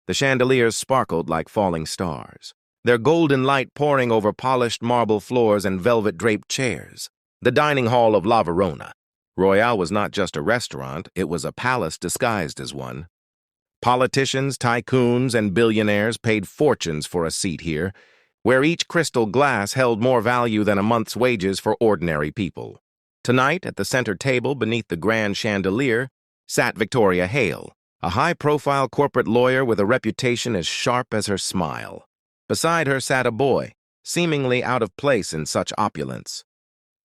The chandeliers sparkled like falling stars, their golden light pouring over polished marble floors and velvet-draped chairs. The dining hall of La Verona. Royale was not just a restaurant, it was a palace disguised as one. Politicians, tycoons, and billionaires paid fortunes for a seat here, where each crystal glass held more value than a month's wages for ordinary people. Tonight, at the center table beneath the grand chandelier, sat Victoria Hale, a high-profile corporate lawyer with a reputation as sharp as her smile. Beside her sat a boy, seemingly out of place in such opulence.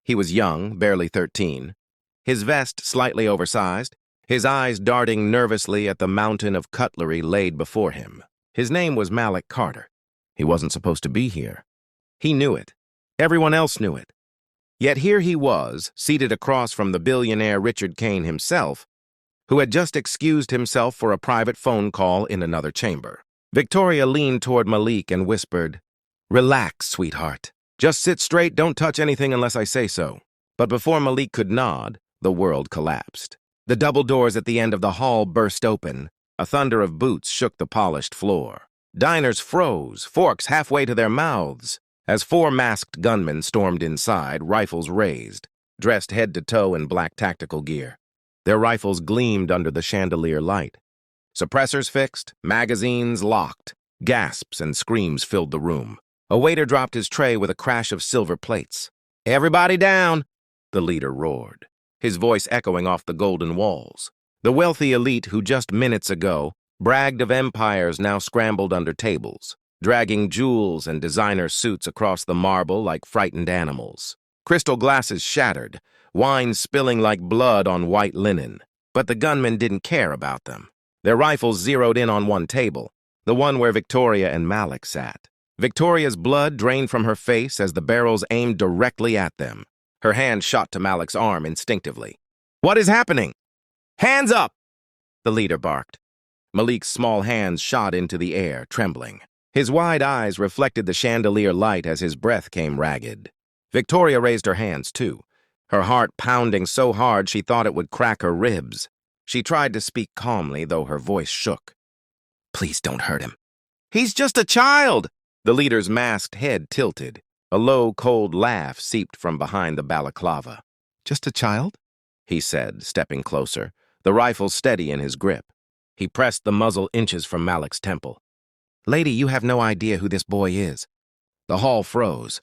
He was young, barely 13, his vest slightly oversized, his eyes darting nervously at the mountain of cutlery laid before him. His name was Malik Carter. He wasn't supposed to be here. He knew it. Everyone else knew it. Yet here he was, seated across from the billionaire Richard Kane himself, who had just excused himself for a private phone call in another chamber. Victoria leaned toward Malik and whispered, "Relax, sweetheart. Just sit straight, don't touch anything unless I say so." But before Malik could nod, the world collapsed. The double doors at the end of the hall burst open. A thunder of boots shook the polished floor. Diners froze, forks halfway to their mouths, as four masked gunmen stormed inside, rifles raised, dressed head to toe in black tactical gear. Their rifles gleamed under the chandelier light. Suppressors fixed, magazines locked. Gasps and screams filled the room. A waiter dropped his tray with a crash of silver plates. "Everybody down!" the leader roared, his voice echoing off the golden walls. The wealthy elite who just minutes ago bragged of empires now scrambled under tables, dragging jewels and designer suits across the marble like frightened animals. Crystal glasses shattered, wine spilling like blood on white linen. But the gunmen didn't care about them. Their rifles zeroed in on one table, the one where Victoria and Malik sat. Victoria's blood drained from her face as the barrels aimed directly at them. Her hand shot to Malik's arm instinctively. "What is happening?" "Hands up!" the leader barked. Malik's small hands shot into the air, trembling. His wide eyes reflected the chandelier light as his breath came ragged. Victoria raised her hands, too, her heart pounding so hard she thought it would crack her ribs. She tried to speak calmly, though her voice shook. "Please don't hurt him." "He's just a child!" The leader's masked head tilted. A low, cold laugh seeped from behind the balaclava. "Just a child?" he said, stepping closer, the rifle steady in his grip. He pressed the muzzle inches from Malik's temple. "Lady, you have no idea who this boy is." The hall froze.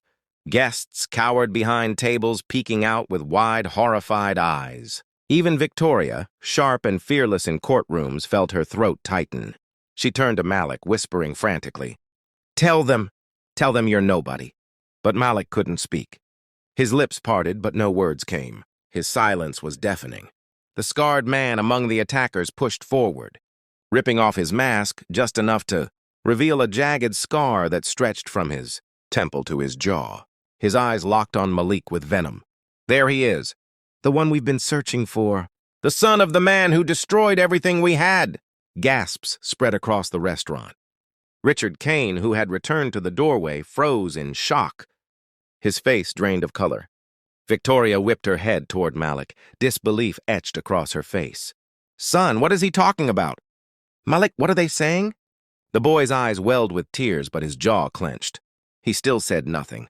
Guests cowered behind tables, peeking out with wide, horrified eyes. Even Victoria, sharp and fearless in courtrooms, felt her throat tighten. She turned to Malik, whispering frantically, Tell them you're nobody." But Malik couldn't speak. His lips parted, but no words came. His silence was deafening. The scarred man among the attackers pushed forward, ripping off his mask just enough to reveal a jagged scar that stretched from his temple to his jaw. His eyes locked on Malik with venom. "There he is, the one we've been searching for. The son of the man who destroyed everything we had." Gasps spread across the restaurant. Richard Kane, who had returned to the doorway, froze in shock. His face drained of color. Victoria whipped her head toward Malik, disbelief etched across her face. "Son, what is he talking about?" "Malik, what are they saying?" The boy's eyes welled with tears, but his jaw clenched. He still said nothing.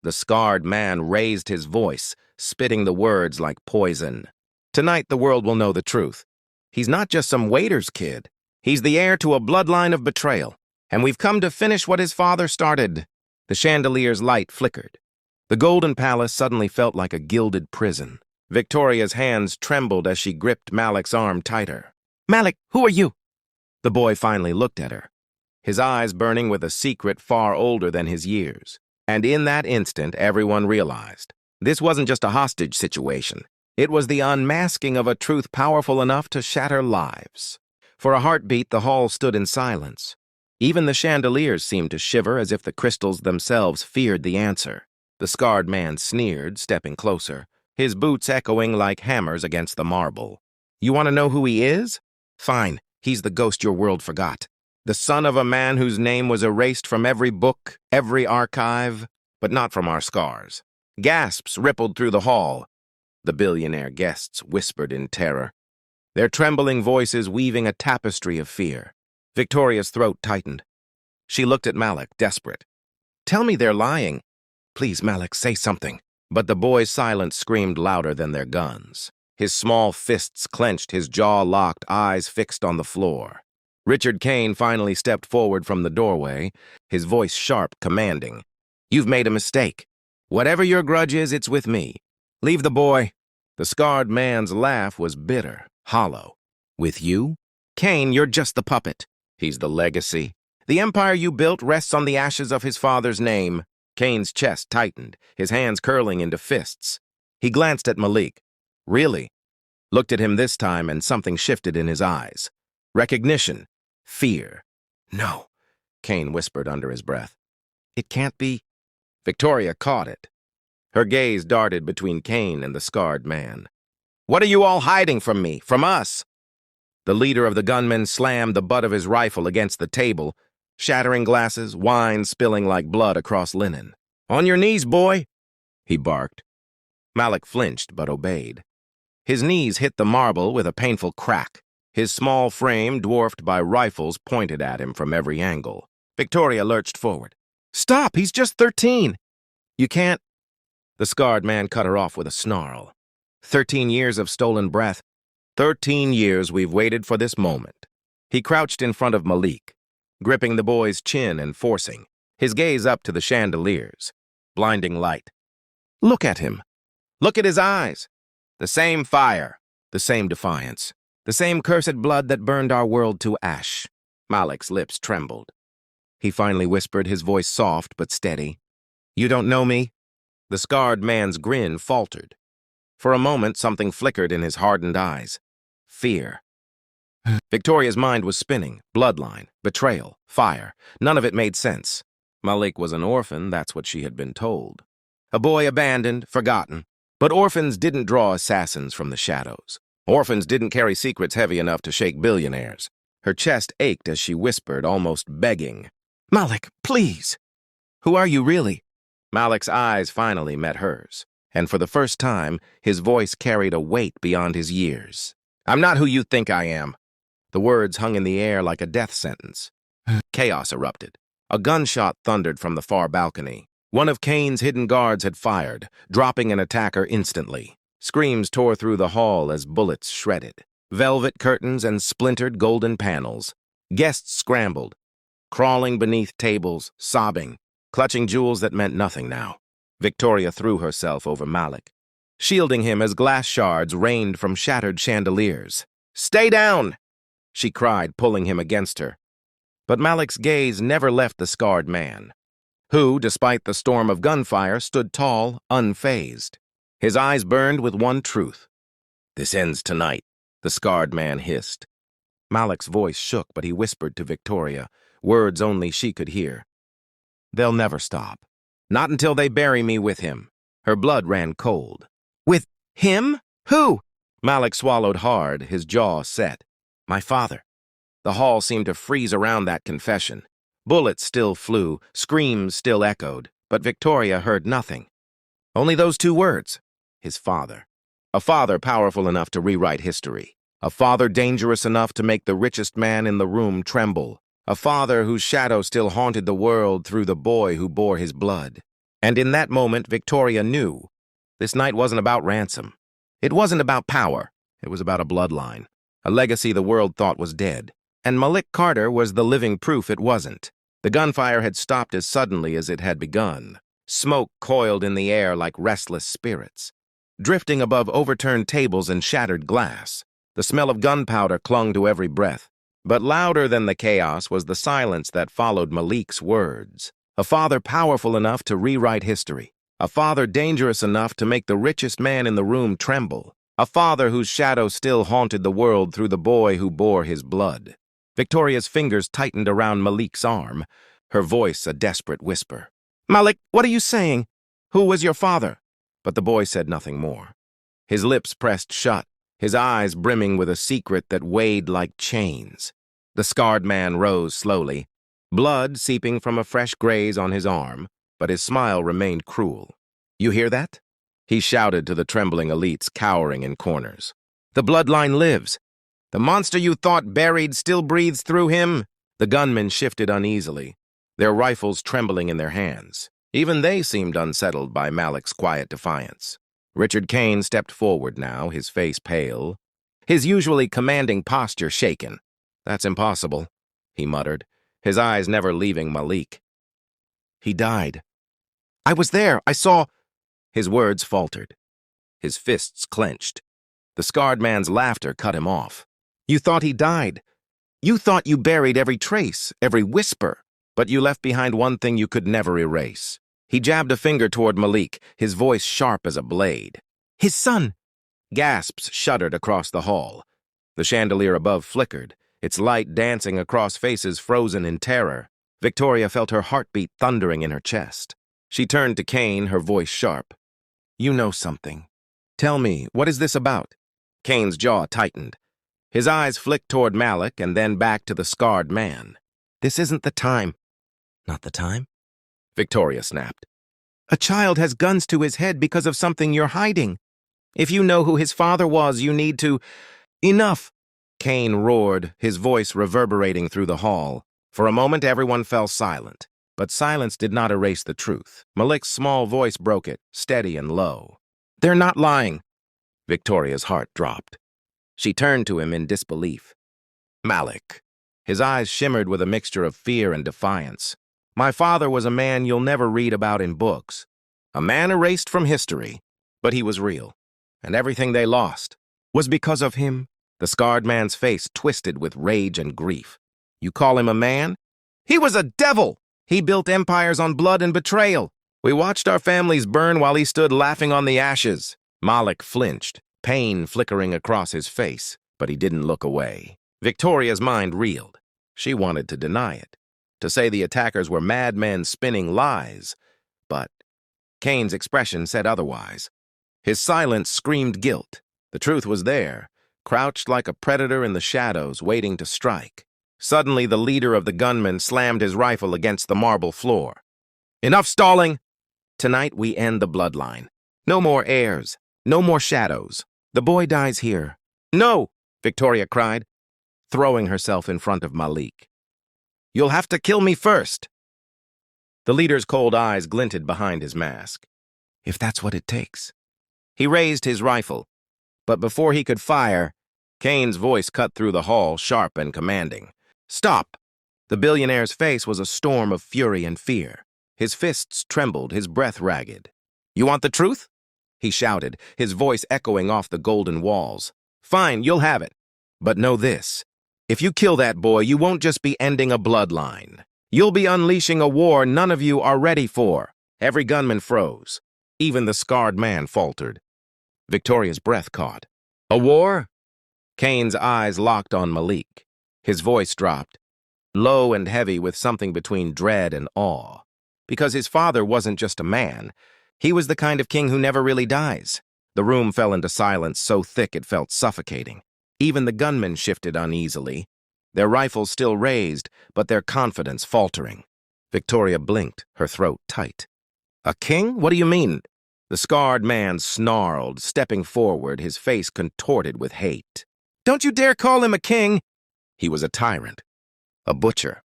The scarred man raised his voice, spitting the words like poison. "Tonight the world will know the truth. He's not just some waiter's kid. He's the heir to a bloodline of betrayal. And we've come to finish what his father started." The chandelier's light flickered. The golden palace suddenly felt like a gilded prison. Victoria's hands trembled as she gripped Malik's arm tighter. "Malik, who are you?" The boy finally looked at her, his eyes burning with a secret far older than his years. And in that instant, everyone realized this wasn't just a hostage situation. It was the unmasking of a truth powerful enough to shatter lives. For a heartbeat, the hall stood in silence. Even the chandeliers seemed to shiver as if the crystals themselves feared the answer. The scarred man sneered, stepping closer, his boots echoing like hammers against the marble. "You want to know who he is? Fine, he's the ghost your world forgot. The son of a man whose name was erased from every book, every archive, but not from our scars." Gasps rippled through the hall. The billionaire guests whispered in terror, their trembling voices weaving a tapestry of fear. Victoria's throat tightened. She looked at Malik, desperate. Tell me they're lying. Please, Malik, say something. But the boy's silence screamed louder than their guns. His small fists clenched, his jaw locked, eyes fixed on the floor. Richard Kane finally stepped forward from the doorway, his voice sharp, commanding. You've made a mistake. Whatever your grudge is, it's with me. Leave the boy. The scarred man's laugh was bitter, hollow. With you? Kane, you're just the puppet. He's the legacy. The empire you built rests on the ashes of his father's name. Kane's chest tightened, his hands curling into fists. He glanced at Malik. Really? Looked at him this time and something shifted in his eyes. Recognition. Fear. No, Kane whispered under his breath. It can't be. Victoria caught it. Her gaze darted between Kane and the scarred man. What are you all hiding from me, from us? The leader of the gunmen slammed the butt of his rifle against the table, shattering glasses, wine spilling like blood across linen. On your knees, boy, he barked. Malik flinched but obeyed. His knees hit the marble with a painful crack, his small frame dwarfed by rifles pointed at him from every angle. Victoria lurched forward. Stop, he's just 13. You can't. The scarred man cut her off with a snarl. 13 years of stolen breath. 13 years we've waited for this moment. He crouched in front of Malik, gripping the boy's chin and forcing, his gaze up to the chandeliers. Blinding light. Look at him. Look at his eyes. The same fire, the same defiance, the same cursed blood that burned our world to ash. Malik's lips trembled. He finally whispered, his voice soft but steady. You don't know me? The scarred man's grin faltered. For a moment, something flickered in his hardened eyes. Fear. Victoria's mind was spinning. Bloodline, betrayal, fire. None of it made sense. Malik was an orphan, that's what she had been told. A boy abandoned, forgotten. But orphans didn't draw assassins from the shadows. Orphans didn't carry secrets heavy enough to shake billionaires. Her chest ached as she whispered, almost begging. Malik, please. Who are you really? Malik's eyes finally met hers, and for the first time, his voice carried a weight beyond his years. I'm not who you think I am. The words hung in the air like a death sentence. Chaos erupted. A gunshot thundered from the far balcony. One of Kane's hidden guards had fired, dropping an attacker instantly. Screams tore through the hall as bullets shredded. Velvet curtains and splintered golden panels. Guests scrambled, crawling beneath tables, sobbing, clutching jewels that meant nothing now. Victoria threw herself over Malik, shielding him as glass shards rained from shattered chandeliers. Stay down, she cried, pulling him against her. But Malik's gaze never left the scarred man, who, despite the storm of gunfire, stood tall, unfazed. His eyes burned with one truth. This ends tonight, the scarred man hissed. Malik's voice shook, but he whispered to Victoria, words only she could hear. They'll never stop. Not until they bury me with him. Her blood ran cold. With him? Who? Malik swallowed hard, his jaw set. My father. The hall seemed to freeze around that confession. Bullets still flew, screams still echoed, but Victoria heard nothing. Only those two words. His father. A father powerful enough to rewrite history. A father dangerous enough to make the richest man in the room tremble. A father whose shadow still haunted the world through the boy who bore his blood. And in that moment, Victoria knew. This night wasn't about ransom. It wasn't about power. It was about a bloodline. A legacy the world thought was dead. And Malik Carter was the living proof it wasn't. The gunfire had stopped as suddenly as it had begun. Smoke coiled in the air like restless spirits, drifting above overturned tables and shattered glass. The smell of gunpowder clung to every breath. But louder than the chaos was the silence that followed Malik's words. A father powerful enough to rewrite history. A father dangerous enough to make the richest man in the room tremble. A father whose shadow still haunted the world through the boy who bore his blood. Victoria's fingers tightened around Malik's arm, her voice a desperate whisper. Malik, what are you saying? Who was your father? But the boy said nothing more. His lips pressed shut, his eyes brimming with a secret that weighed like chains. The scarred man rose slowly, blood seeping from a fresh graze on his arm, but his smile remained cruel. You hear that? He shouted to the trembling elites cowering in corners. The bloodline lives. The monster you thought buried still breathes through him. The gunmen shifted uneasily, their rifles trembling in their hands. Even they seemed unsettled by Malik's quiet defiance. Richard Kane stepped forward now, his face pale, his usually commanding posture shaken. "That's impossible," he muttered, his eyes never leaving Malik. "He died. I was there. I saw—" His words faltered. His fists clenched. The scarred man's laughter cut him off. "You thought he died. You thought you buried every trace, every whisper, but you left behind one thing you could never erase." He jabbed a finger toward Malik, his voice sharp as a blade. "His son!" Gasps shuddered across the hall. The chandelier above flickered, its light dancing across faces frozen in terror. Victoria felt her heartbeat thundering in her chest. She turned to Kane, her voice sharp. "You know something. Tell me, what is this about?" Kane's jaw tightened. His eyes flicked toward Malik and then back to the scarred man. "This isn't the time." "Not the time?" Victoria snapped. "A child has guns to his head because of something you're hiding. If you know who his father was, you need to—" "Enough!" Kane roared, his voice reverberating through the hall. For a moment, everyone fell silent. But silence did not erase the truth. Malik's small voice broke it, steady and low. "They're not lying." Victoria's heart dropped. She turned to him in disbelief. "Malik." His eyes shimmered with a mixture of fear and defiance. "My father was a man you'll never read about in books. A man erased from history. But he was real. And everything they lost was because of him." The scarred man's face twisted with rage and grief. "You call him a man? He was a devil! He built empires on blood and betrayal. We watched our families burn while he stood laughing on the ashes." Malik flinched, pain flickering across his face, but he didn't look away. Victoria's mind reeled. She wanted to deny it, to say the attackers were madmen spinning lies. But Kane's expression said otherwise. His silence screamed guilt. The truth was there, crouched like a predator in the shadows, waiting to strike. Suddenly, the leader of the gunmen slammed his rifle against the marble floor. "Enough stalling! Tonight we end the bloodline. No more heirs, no more shadows. The boy dies here." "No!" Victoria cried, throwing herself in front of Malik. "You'll have to kill me first." The leader's cold eyes glinted behind his mask. "If that's what it takes." He raised his rifle, but before he could fire, Kane's voice cut through the hall, sharp and commanding. "Stop!" The billionaire's face was a storm of fury and fear. His fists trembled, his breath ragged. "You want the truth?" he shouted, his voice echoing off the golden walls. "Fine, you'll have it. But know this. If you kill that boy, you won't just be ending a bloodline. You'll be unleashing a war none of you are ready for." Every gunman froze. Even the scarred man faltered. Victoria's breath caught. "A war?" Kane's eyes locked on Malik. His voice dropped, low and heavy with something between dread and awe. Because his father wasn't just a man. He was the kind of king who never really dies. The room fell into silence so thick it felt suffocating. Even the gunmen shifted uneasily, their rifles still raised, but their confidence faltering. Victoria blinked, her throat tight. "A king? What do you mean?" The scarred man snarled, stepping forward, his face contorted with hate. "Don't you dare call him a king!" He was a tyrant, a butcher.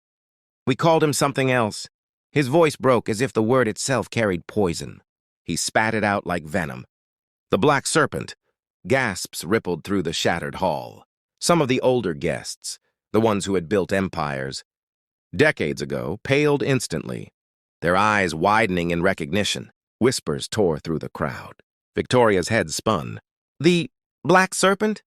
We called him something else. His voice broke as if the word itself carried poison. He spat it out like venom. "The Black Serpent." Gasps rippled through the shattered hall. Some of the older guests, the ones who had built empires, decades ago, paled instantly, their eyes widening in recognition. Whispers tore through the crowd. Victoria's head spun. "The Black Serpent?"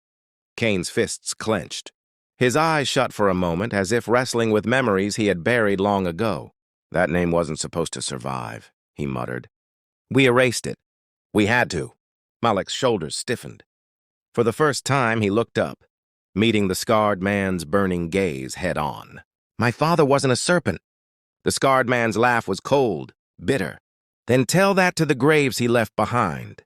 Kane's fists clenched. His eyes shut for a moment, as if wrestling with memories he had buried long ago. "That name wasn't supposed to survive," he muttered. "We erased it. We had to." Malik's shoulders stiffened. For the first time, he looked up, meeting the scarred man's burning gaze head-on. "My father wasn't a serpent." The scarred man's laugh was cold, bitter. "Then tell that to the graves he left behind."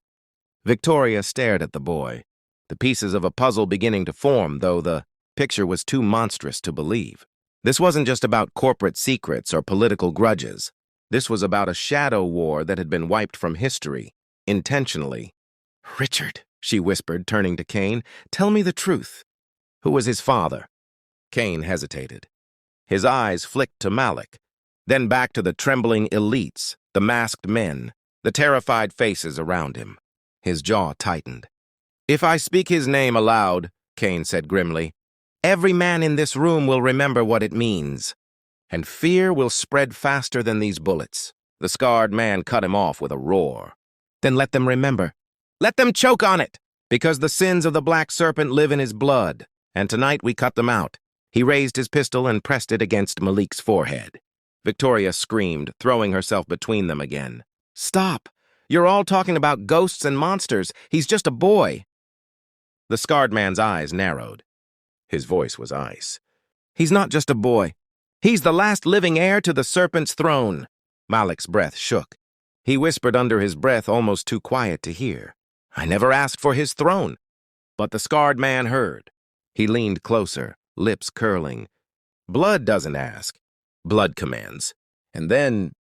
Victoria stared at the boy, the pieces of a puzzle beginning to form, though the picture was too monstrous to believe. This wasn't just about corporate secrets or political grudges. This was about a shadow war that had been wiped from history, intentionally. "Richard," she whispered, turning to Kane, "tell me the truth. Who was his father?" Kane hesitated. His eyes flicked to Malik, then back to the trembling elites, the masked men, the terrified faces around him. His jaw tightened. "If I speak his name aloud," Kane said grimly, "every man in this room will remember what it means. And fear will spread faster than these bullets." The scarred man cut him off with a roar. "Then let them remember. Let them choke on it, because the sins of the Black Serpent live in his blood, and tonight we cut them out." He raised his pistol and pressed it against Malik's forehead. Victoria screamed, throwing herself between them again. "Stop! You're all talking about ghosts and monsters. He's just a boy." The scarred man's eyes narrowed. His voice was ice. "He's not just a boy. He's the last living heir to the Serpent's throne." Malik's breath shook. He whispered under his breath, almost too quiet to hear, "I never asked for his throne." But the scarred man heard. He leaned closer, lips curling. "Blood doesn't ask. Blood commands." And then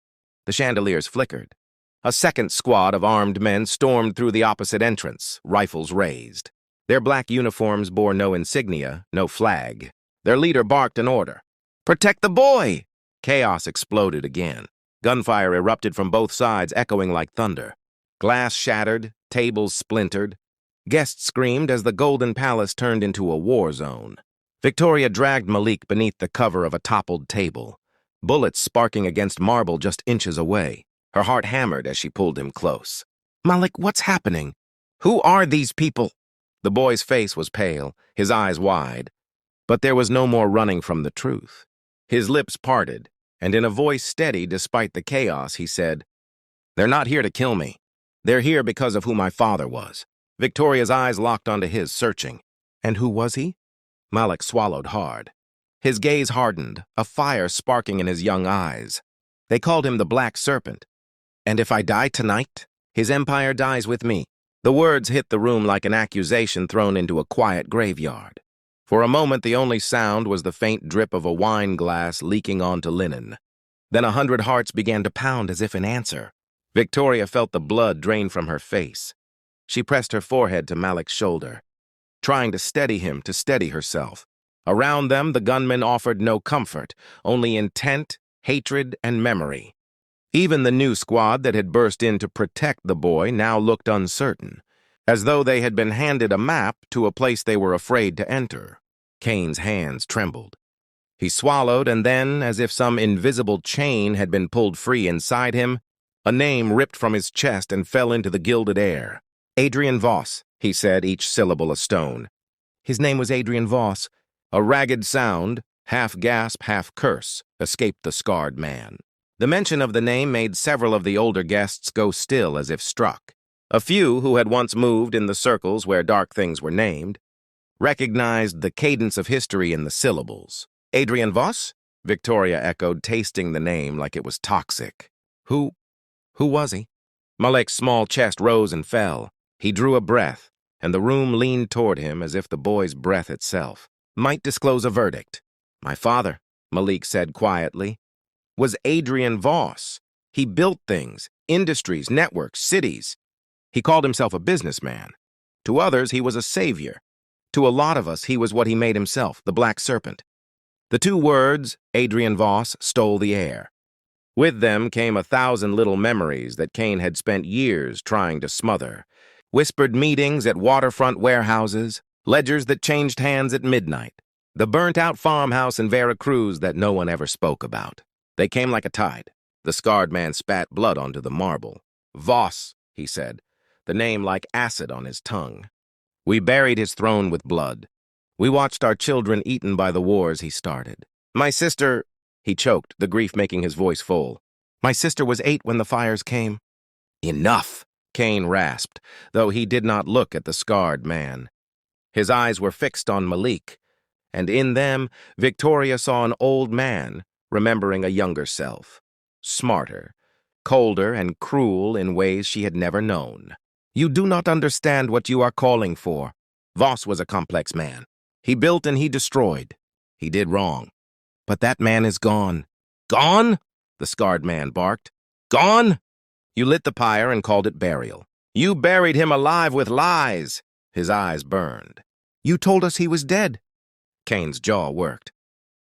the chandeliers flickered. A second squad of armed men stormed through the opposite entrance, rifles raised. Their black uniforms bore no insignia, no flag. Their leader barked an order. "Protect the boy!" Chaos exploded again. Gunfire erupted from both sides, echoing like thunder. Glass shattered, tables splintered. Guests screamed as the Golden Palace turned into a war zone. Victoria dragged Malik beneath the cover of a toppled table, bullets sparking against marble just inches away. Her heart hammered as she pulled him close. "Malik, what's happening? Who are these people?" The boy's face was pale, his eyes wide, but there was no more running from the truth. His lips parted, and in a voice steady despite the chaos, he said, "They're not here to kill me. They're here because of who my father was." Victoria's eyes locked onto his, searching. "And who was he?" Malik swallowed hard. His gaze hardened, a fire sparking in his young eyes. "They called him the Black Serpent. And if I die tonight, his empire dies with me." The words hit the room like an accusation thrown into a quiet graveyard. For a moment, the only sound was the faint drip of a wine glass leaking onto linen. Then 100 hearts began to pound as if in answer. Victoria felt the blood drain from her face. She pressed her forehead to Malik's shoulder, trying to steady him, to steady herself. Around them, the gunmen offered no comfort, only intent, hatred, and memory. Even the new squad that had burst in to protect the boy now looked uncertain, as though they had been handed a map to a place they were afraid to enter. Kane's hands trembled. He swallowed, and then, as if some invisible chain had been pulled free inside him, a name ripped from his chest and fell into the gilded air. "Adrian Voss," he said, each syllable a stone. His name was Adrian Voss. A ragged sound, half gasp, half curse, escaped the scarred man. The mention of the name made several of the older guests go still as if struck. A few, who had once moved in the circles where dark things were named, recognized the cadence of history in the syllables. "Adrian Voss?" Victoria echoed, tasting the name like it was toxic. Who was he?" Malik's small chest rose and fell. He drew a breath, and the room leaned toward him as if the boy's breath itself might disclose a verdict. "My father," Malik said quietly, "was Adrian Voss. He built things, industries, networks, cities. He called himself a businessman. To others, he was a savior. To a lot of us, he was what he made himself, the Black Serpent." The two words, Adrian Voss, stole the air. With them came 1,000 little memories that Kane had spent years trying to smother. Whispered meetings at waterfront warehouses, ledgers that changed hands at midnight, the burnt-out farmhouse in Veracruz that no one ever spoke about. They came like a tide. The scarred man spat blood onto the marble. "Voss," he said, the name like acid on his tongue. "We buried his throne with blood. We watched our children eaten by the wars he started. My sister," he choked, the grief making his voice full. "My sister was 8 when the fires came." "Enough," Kane rasped, though he did not look at the scarred man. His eyes were fixed on Malik, and in them, Victoria saw an old man remembering a younger self, smarter, colder, and cruel in ways she had never known. "You do not understand what you are calling for. Voss was a complex man. He built and he destroyed. He did wrong. But that man is gone." "Gone?" the scarred man barked. "Gone?" "You lit the pyre and called it burial. You buried him alive with lies." His eyes burned. "You told us he was dead." Kane's jaw worked.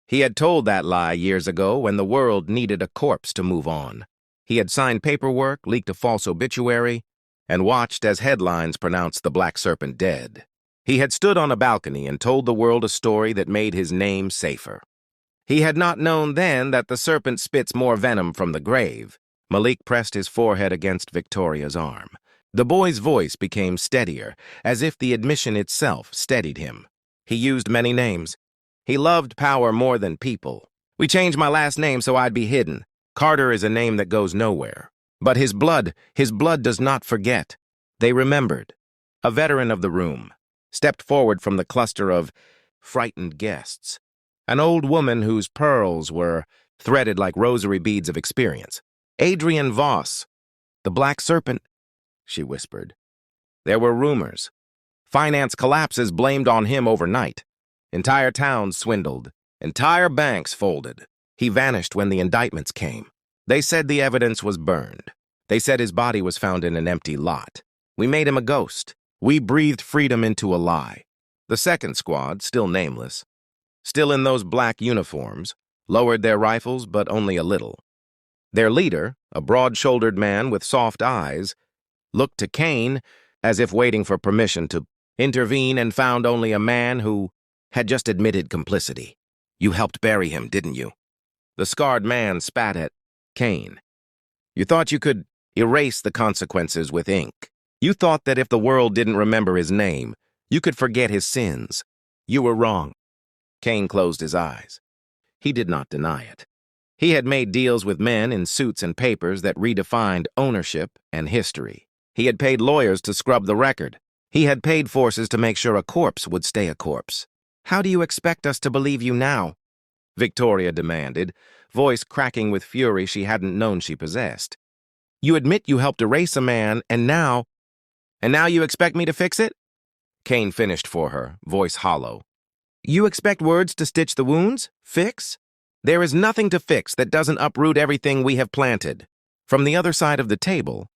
He had told that lie years ago when the world needed a corpse to move on. He had signed paperwork, leaked a false obituary, and watched as headlines pronounced the Black Serpent dead. He had stood on a balcony and told the world a story that made his name safer. He had not known then that the serpent spits more venom from the grave. Malik pressed his forehead against Victoria's arm. The boy's voice became steadier, as if the admission itself steadied him. He used many names. He loved power more than people. We changed my last name so I'd be hidden. Carter is a name that goes nowhere. But his blood does not forget. They remembered. A veteran of the room stepped forward from the cluster of frightened guests. An old woman whose pearls were threaded like rosary beads of experience. Adrian Voss, the Black Serpent, she whispered. There were rumors. Finance collapses blamed on him overnight. Entire towns swindled. Entire banks folded. He vanished when the indictments came. They said the evidence was burned. They said his body was found in an empty lot. We made him a ghost. We breathed freedom into a lie. The second squad, still nameless, still in those black uniforms, lowered their rifles, but only a little. Their leader, a broad-shouldered man with soft eyes, looked to Kane as if waiting for permission to intervene and found only a man who had just admitted complicity. You helped bury him, didn't you? The scarred man spat at Kane. You thought you could erase the consequences with ink. You thought that if the world didn't remember his name, you could forget his sins. You were wrong. Kane closed his eyes. He did not deny it. He had made deals with men in suits and papers that redefined ownership and history. He had paid lawyers to scrub the record. He had paid forces to make sure a corpse would stay a corpse. How do you expect us to believe you now? Victoria demanded, voice cracking with fury she hadn't known she possessed. You admit you helped erase a man, and now you expect me to fix it? Kane finished for her, voice hollow. You expect words to stitch the wounds? Fix? There is nothing to fix that doesn't uproot everything we have planted. From the other side of the table,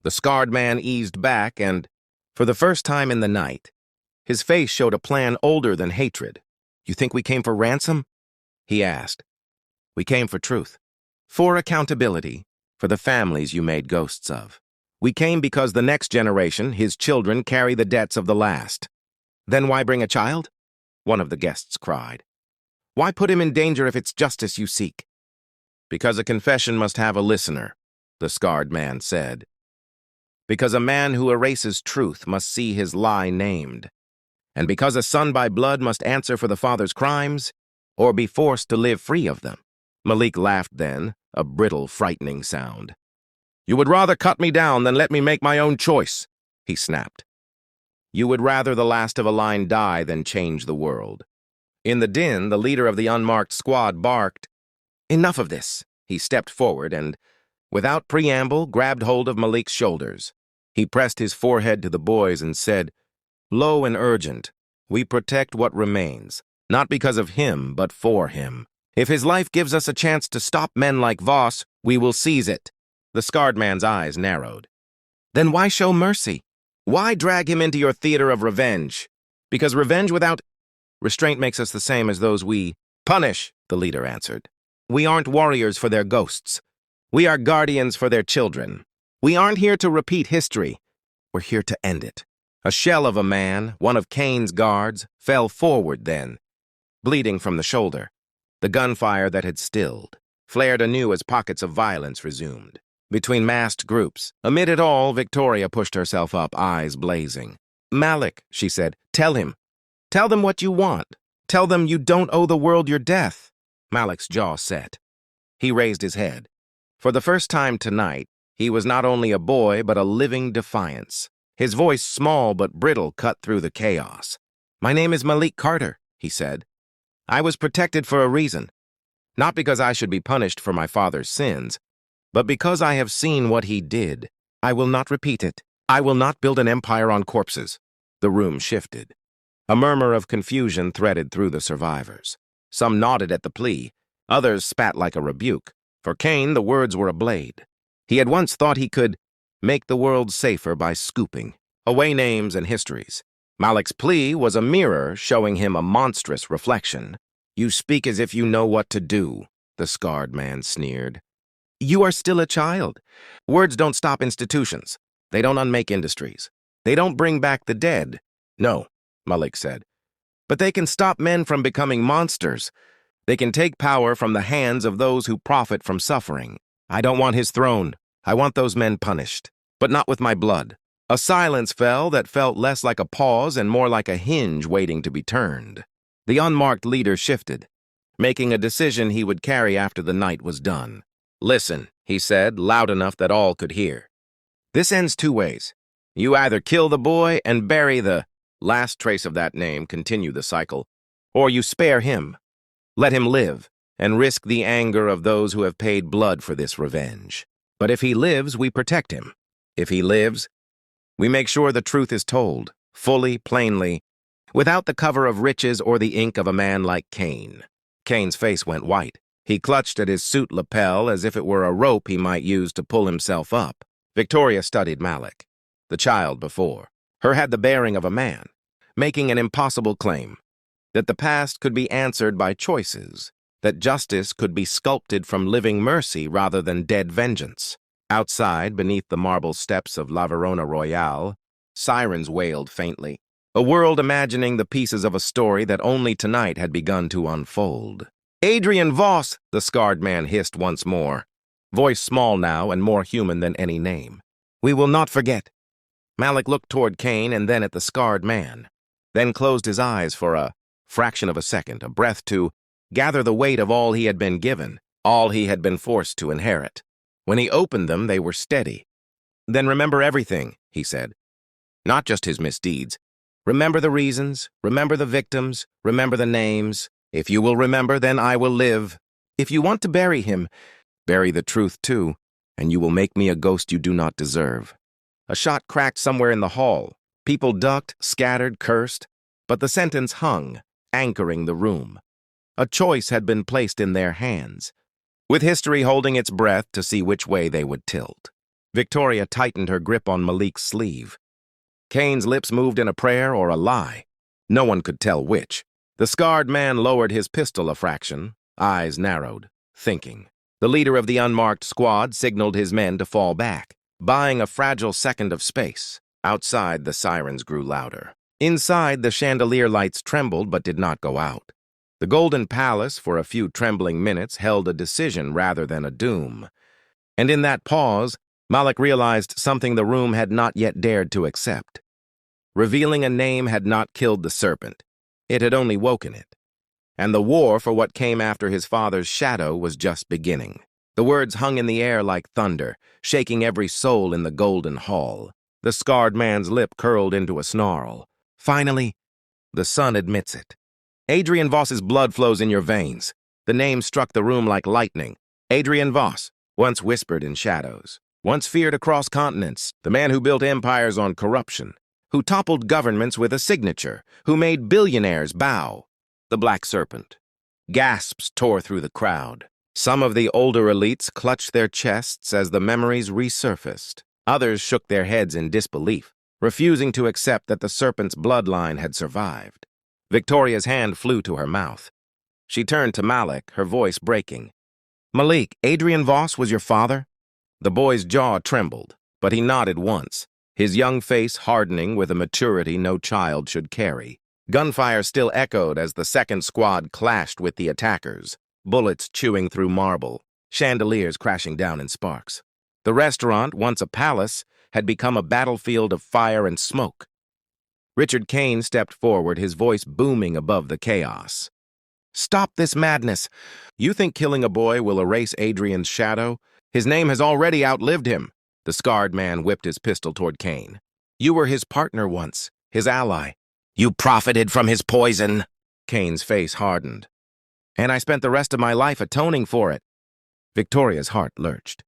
the scarred man eased back and, for the first time in the night, his face showed a plan older than hatred. You think we came for ransom? He asked. We came for truth. For accountability, for the families you made ghosts of. We came because the next generation, his children, carry the debts of the last. Then why bring a child? One of the guests cried. Why put him in danger if it's justice you seek? Because a confession must have a listener, the scarred man said. Because a man who erases truth must see his lie named. And because a son by blood must answer for the father's crimes, or be forced to live free of them. Malik laughed then, a brittle, frightening sound. You would rather cut me down than let me make my own choice, he snapped. You would rather the last of a line die than change the world. In the din, the leader of the unmarked squad barked. Enough of this. He stepped forward and, without preamble, grabbed hold of Malik's shoulders. He pressed his forehead to the boy's and said, low and urgent, we protect what remains, not because of him, but for him. If his life gives us a chance to stop men like Voss, we will seize it. The scarred man's eyes narrowed. Then why show mercy? Why drag him into your theater of revenge? Because revenge without restraint makes us the same as those we punish, the leader answered. We aren't warriors for their ghosts. We are guardians for their children. We aren't here to repeat history. We're here to end it. A shell of a man, one of Kane's guards, fell forward then, bleeding from the shoulder. The gunfire that had stilled flared anew as pockets of violence resumed. Between massed groups, amid it all, Victoria pushed herself up, eyes blazing. Malik, she said, tell him. Tell them what you want. Tell them you don't owe the world your death. Malik's jaw set. He raised his head. For the first time tonight, he was not only a boy, but a living defiance. His voice, small but brittle, cut through the chaos. My name is Malik Carter, he said. I was protected for a reason. Not because I should be punished for my father's sins, but because I have seen what he did. I will not repeat it. I will not build an empire on corpses. The room shifted. A murmur of confusion threaded through the survivors. Some nodded at the plea. Others spat like a rebuke. For Kane, the words were a blade. He had once thought he could make the world safer by scooping away names and histories. Malik's plea was a mirror showing him a monstrous reflection. You speak as if you know what to do, the scarred man sneered. You are still a child. Words don't stop institutions. They don't unmake industries. They don't bring back the dead. No, Malik said. But they can stop men from becoming monsters. They can take power from the hands of those who profit from suffering. I don't want his throne. I want those men punished, but not with my blood. A silence fell that felt less like a pause and more like a hinge waiting to be turned. The unmarked leader shifted, making a decision he would carry after the night was done. Listen, he said, loud enough that all could hear. This ends two ways. You either kill the boy and bury the last trace of that name, continue the cycle, or you spare him. Let him live and risk the anger of those who have paid blood for this revenge. But if he lives, we protect him. If he lives, we make sure the truth is told, fully, plainly, without the cover of riches or the ink of a man like Cain. Cain's face went white. He clutched at his suit lapel as if it were a rope he might use to pull himself up. Victoria studied Malik, the child before. Her had the bearing of a man, making an impossible claim, that the past could be answered by choices, that justice could be sculpted from living mercy rather than dead vengeance. Outside, beneath the marble steps of La Verona Royale, sirens wailed faintly, a world imagining the pieces of a story that only tonight had begun to unfold. Adrian Voss, the scarred man hissed once more, voice small now and more human than any name. We will not forget. Malik looked toward Cain and then at the scarred man, then closed his eyes for a fraction of a second, a breath to gather the weight of all he had been given, all he had been forced to inherit. When he opened them, they were steady. Then remember everything, he said. Not just his misdeeds. Remember the reasons, remember the victims, remember the names. If you will remember, then I will live. If you want to bury him, bury the truth too, and you will make me a ghost you do not deserve. A shot cracked somewhere in the hall. People ducked, scattered, cursed, but the sentence hung, anchoring the room. A choice had been placed in their hands, with history holding its breath to see which way they would tilt. Victoria tightened her grip on Malik's sleeve. Cain's lips moved in a prayer or a lie. No one could tell which. The scarred man lowered his pistol a fraction, eyes narrowed, thinking. The leader of the unmarked squad signaled his men to fall back, buying a fragile second of space. Outside, the sirens grew louder. Inside, the chandelier lights trembled but did not go out. The Golden Palace, for a few trembling minutes, held a decision rather than a doom. And in that pause, Malik realized something the room had not yet dared to accept. Revealing a name had not killed the serpent. It had only woken it. And the war for what came after his father's shadow was just beginning. The words hung in the air like thunder, shaking every soul in the golden hall. The scarred man's lip curled into a snarl. Finally, the sun admits it. Adrian Voss's blood flows in your veins. The name struck the room like lightning. Adrian Voss, once whispered in shadows, once feared across continents, the man who built empires on corruption, who toppled governments with a signature, who made billionaires bow. The Black Serpent. Gasps tore through the crowd. Some of the older elites clutched their chests as the memories resurfaced. Others shook their heads in disbelief, refusing to accept that the serpent's bloodline had survived. Victoria's hand flew to her mouth. She turned to Malik, her voice breaking. Malik, Adrian Voss was your father? The boy's jaw trembled, but he nodded once, his young face hardening with a maturity no child should carry. Gunfire still echoed as the second squad clashed with the attackers, bullets chewing through marble, chandeliers crashing down in sparks. The restaurant, once a palace, had become a battlefield of fire and smoke. Richard Cain stepped forward, his voice booming above the chaos. Stop this madness. You think killing a boy will erase Adrian's shadow? His name has already outlived him. The scarred man whipped his pistol toward Cain. You were his partner once, his ally. You profited from his poison. Cain's face hardened. And I spent the rest of my life atoning for it. Victoria's heart lurched.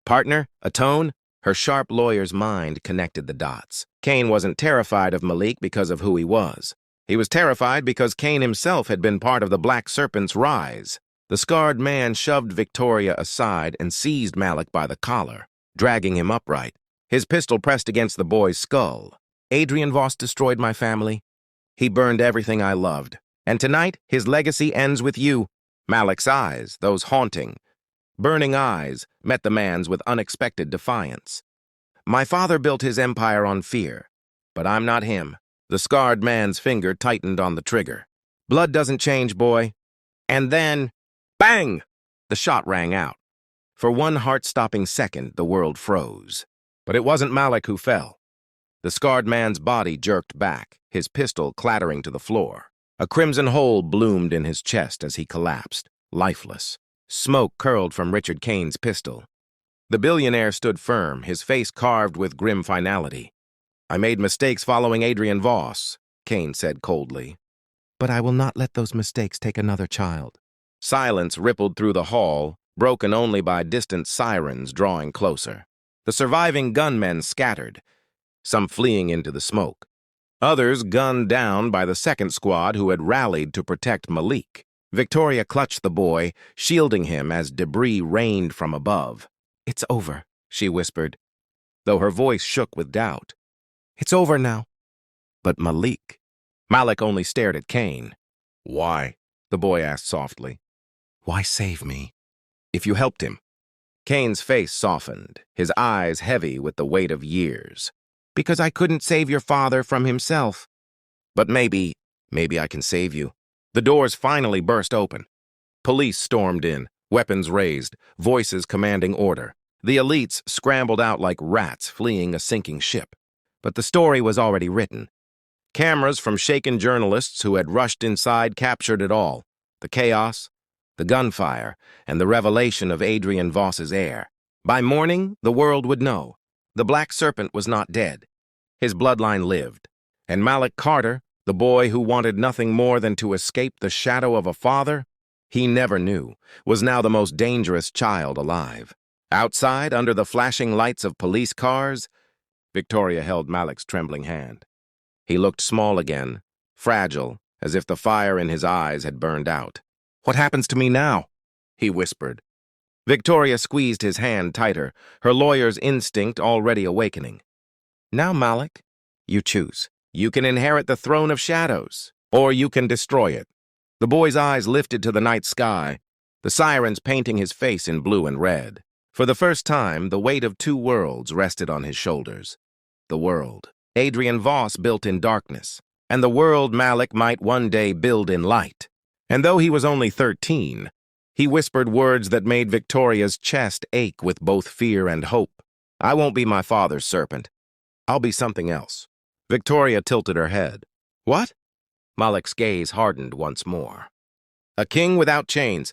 Partner? Atone? Her sharp lawyer's mind connected the dots. Cain wasn't terrified of Malik because of who he was. He was terrified because Cain himself had been part of the Black Serpent's rise. The scarred man shoved Victoria aside and seized Malik by the collar, dragging him upright. His pistol pressed against the boy's skull. Adrian Voss destroyed my family. He burned everything I loved, And tonight, his legacy ends with you. Malik's eyes, those haunting, burning eyes, met the man's with unexpected defiance. My father built his empire on fear, but I'm not him. The scarred man's finger tightened on the trigger. Blood doesn't change, boy. And then, bang! The shot rang out. For one heart-stopping second, the world froze. But it wasn't Malik who fell. The scarred man's body jerked back, his pistol clattering to the floor. A crimson hole bloomed in his chest as he collapsed, lifeless. Smoke curled from Richard Kane's pistol. The billionaire stood firm, his face carved with grim finality. I made mistakes following Adrian Voss, Kane said coldly. But I will not let those mistakes take another child. Silence rippled through the hall, broken only by distant sirens drawing closer. The surviving gunmen scattered, some fleeing into the smoke. Others gunned down by the second squad who had rallied to protect Malik. Victoria clutched the boy, shielding him as debris rained from above. It's over, she whispered, though her voice shook with doubt. It's over now. But Malik? Malik only stared at Kane. Why? The boy asked softly. Why save me? If you helped him. Kane's face softened, his eyes heavy with the weight of years. Because I couldn't save your father from himself. But maybe I can save you. The doors finally burst open. Police stormed in, weapons raised, voices commanding order. The elites scrambled out like rats fleeing a sinking ship. But the story was already written. Cameras from shaken journalists who had rushed inside captured it all. The chaos, the gunfire, and the revelation of Adrian Voss's heir. By morning, the world would know. The Black Serpent was not dead. His bloodline lived. And Malik Carter, the boy who wanted nothing more than to escape the shadow of a father, he never knew, was now the most dangerous child alive. Outside, under the flashing lights of police cars, Victoria held Malik's trembling hand. He looked small again, fragile, as if the fire in his eyes had burned out. What happens to me now? He whispered. Victoria squeezed his hand tighter, her lawyer's instinct already awakening. Now, Malik, you choose. You can inherit the throne of shadows, or you can destroy it. The boy's eyes lifted to the night sky, the sirens painting his face in blue and red. For the first time, the weight of two worlds rested on his shoulders. The world Adrian Voss built in darkness, and the world Malik might one day build in light. And though he was only 13, he whispered words that made Victoria's chest ache with both fear and hope. I won't be my father's serpent. I'll be something else. Victoria tilted her head. What? Malik's gaze hardened once more. A king without chains,